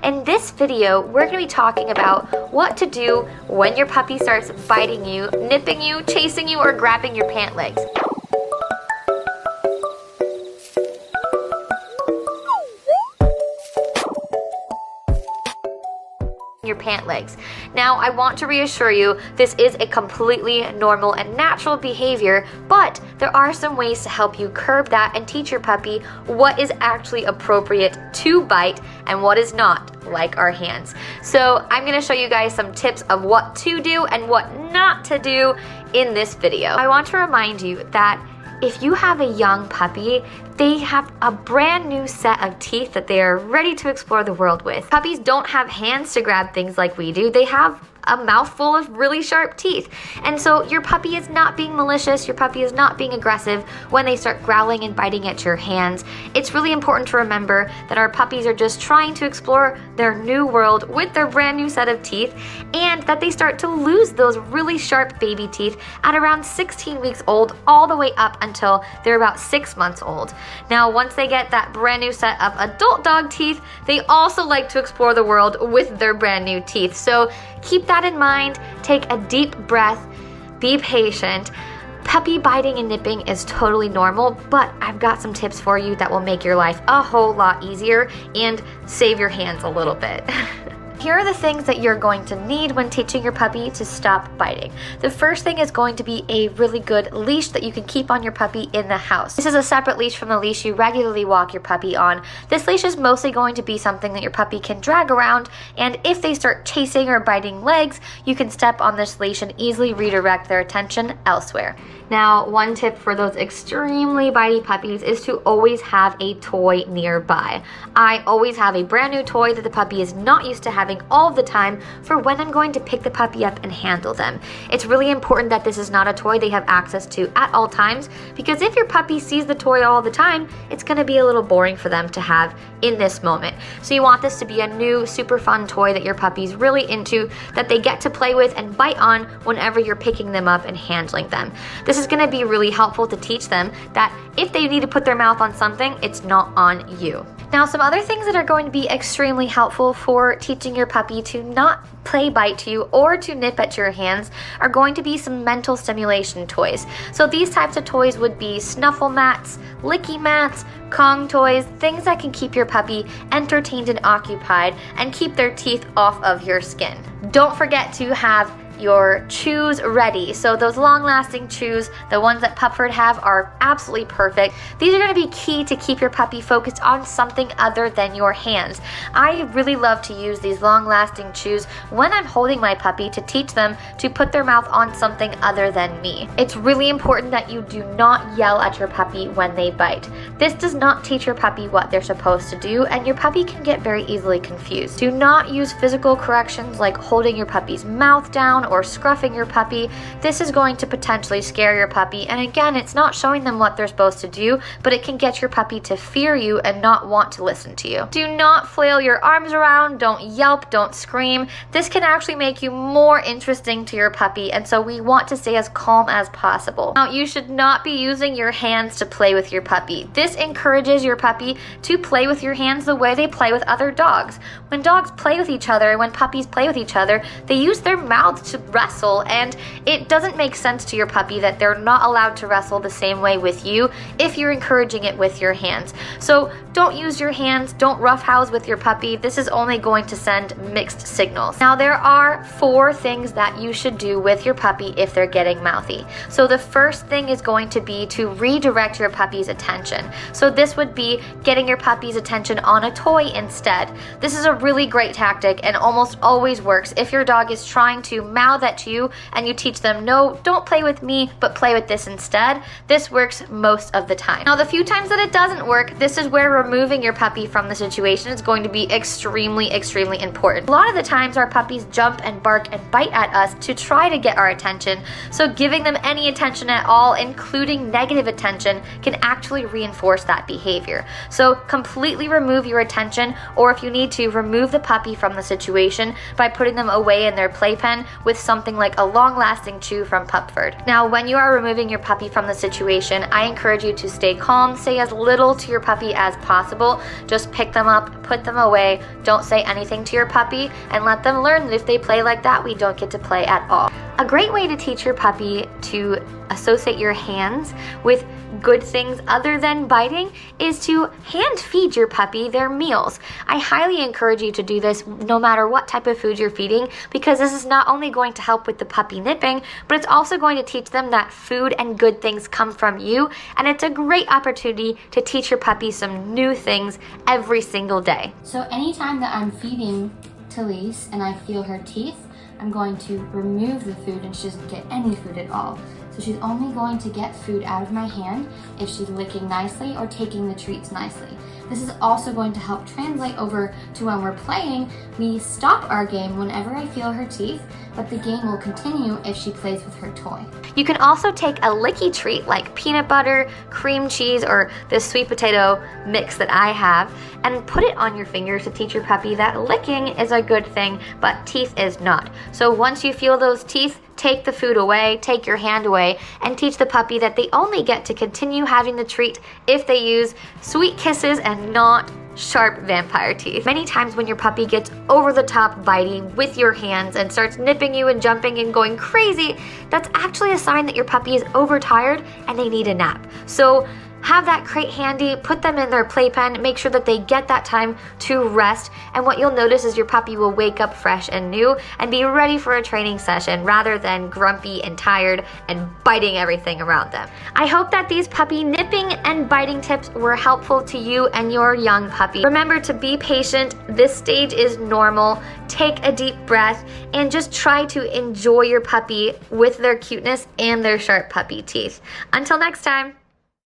In this video, we're going to be talking about what to do when your puppy starts biting you, nipping you, chasing you, or grabbing your pant legs. Your pant legs. Now, I want to reassure you, this is a completely normal and natural behavior, but there are some ways to help you curb that and teach your puppy what is actually appropriate to bite and what is not, like our hands. So I'm going to show you guys some tips of what to do and what not to do in this video. I want to remind you that if you have a young puppy, they have a brand new set of teeth that they are ready to explore the world with. Puppies don't have hands to grab things like we do. They have a mouthful of really sharp teeth. And so your puppy is not being malicious, your puppy is not being aggressive when they start growling and biting at your hands. It's really important to remember that our puppies are just trying to explore their new world with their brand new set of teeth, and that they start to lose those really sharp baby teeth at around 16 weeks old, all the way up until they're about 6 months old. Now, once they get that brand new set of adult dog teeth, they also like to explore the world with their brand new teeth. So keep that in mind, take a deep breath, be patient. Puppy biting and nipping is totally normal, but I've got some tips for you that will make your life a whole lot easier and save your hands a little bit. Here are the things that you're going to need when teaching your puppy to stop biting. The first thing is going to be a really good leash that you can keep on your puppy in the house. This is a separate leash from the leash you regularly walk your puppy on. This leash is mostly going to be something that your puppy can drag around, and if they start chasing or biting legs, you can step on this leash and easily redirect their attention elsewhere. Now, one tip for those extremely bitey puppies is to always have a toy nearby. I always have a brand new toy that the puppy is not used to having all of the time for when I'm going to pick the puppy up and handle them. It's really important that this is not a toy they have access to at all times, because if your puppy sees the toy all the time, it's going to be a little boring for them to have in this moment. So you want this to be a new, super fun toy that your puppy's really into, that they get to play with and bite on whenever you're picking them up and handling them. This is going to be really helpful to teach them that if they need to put their mouth on something, it's not on you. Now, some other things that are going to be extremely helpful for teaching your puppy to not play bite you or to nip at your hands are going to be some mental stimulation toys. So these types of toys would be snuffle mats, licky mats, Kong toys, things that can keep your puppy entertained and occupied and keep their teeth off of your skin. Don't forget to have your chews ready. So those long-lasting chews, the ones that Pupford have, are absolutely perfect. These are going to be key to keep your puppy focused on something other than your hands. I really love to use these long-lasting chews when I'm holding my puppy to teach them to put their mouth on something other than me. It's really important that you do not yell at your puppy when they bite. This does not teach your puppy what they're supposed to do, and your puppy can get very easily confused. Do not use physical corrections like holding your puppy's mouth down or scruffing your puppy. This is going to potentially scare your puppy, and again, it's not showing them what they're supposed to do, but it can get your puppy to fear you and not want to listen to you. Do not flail your arms around, don't yelp, don't scream. This can actually make you more interesting to your puppy, and so we want to stay as calm as possible. Now, you should not be using your hands to play with your puppy. This encourages your puppy to play with your hands the way they play with other dogs. When dogs play with each other, when puppies play with each other, they use their mouths to wrestle, and it doesn't make sense to your puppy that they're not allowed to wrestle the same way with you if you're encouraging it with your hands. So don't use your hands, don't roughhouse with your puppy. This is only going to send mixed signals. Now, there are 4 things that you should do with your puppy if they're getting mouthy. So the first thing is going to be to redirect your puppy's attention. So this would be getting your puppy's attention on a toy instead. This is a really great tactic and almost always works if your dog is trying to mouth at you and you teach them, no, don't play with me, but play with this instead. This works most of the time. Now, the few times that it doesn't work, this is where removing your puppy from the situation is going to be extremely important. A lot of the times our puppies jump and bark and bite at us to try to get our attention, so giving them any attention at all, including negative attention, can actually reinforce that behavior. So completely remove your attention, or if you need to, remove the puppy from the situation by putting them away in their playpen with with something like a long-lasting chew from Pupford. Now, when you are removing your puppy from the situation, I encourage you to stay calm, say as little to your puppy as possible. Just pick them up, put them away, don't say anything to your puppy, and let them learn that if they play like that, we don't get to play at all. A great way to teach your puppy to associate your hands with good things other than biting is to hand feed your puppy their meals. I highly encourage you to do this no matter what type of food you're feeding, because this is not only going to help with the puppy nipping, but it's also going to teach them that food and good things come from you, and it's a great opportunity to teach your puppy some new things every single day. So anytime that I'm feeding Talise and I feel her teeth, I'm going to remove the food and she doesn't get any food at all. So she's only going to get food out of my hand if she's licking nicely or taking the treats nicely. This is also going to help translate over to when we're playing. We stop our game whenever I feel her teeth, but the game will continue if she plays with her toy. You can also take a licky treat like peanut butter, cream cheese, or this sweet potato mix that I have, and put it on your fingers to teach your puppy that licking is a good thing, but teeth is not. So once you feel those teeth, take the food away, take your hand away, and teach the puppy that they only get to continue having the treat if they use sweet kisses and not sharp vampire teeth. Many times when your puppy gets over the top biting with your hands and starts nipping you and jumping and going crazy, that's actually a sign that your puppy is overtired and they need a nap. So have that crate handy, put them in their playpen, make sure that they get that time to rest, and what you'll notice is your puppy will wake up fresh and new and be ready for a training session rather than grumpy and tired and biting everything around them. I hope that these puppy nipping and biting tips were helpful to you and your young puppy. Remember to be patient, this stage is normal, take a deep breath, and just try to enjoy your puppy with their cuteness and their sharp puppy teeth. Until next time.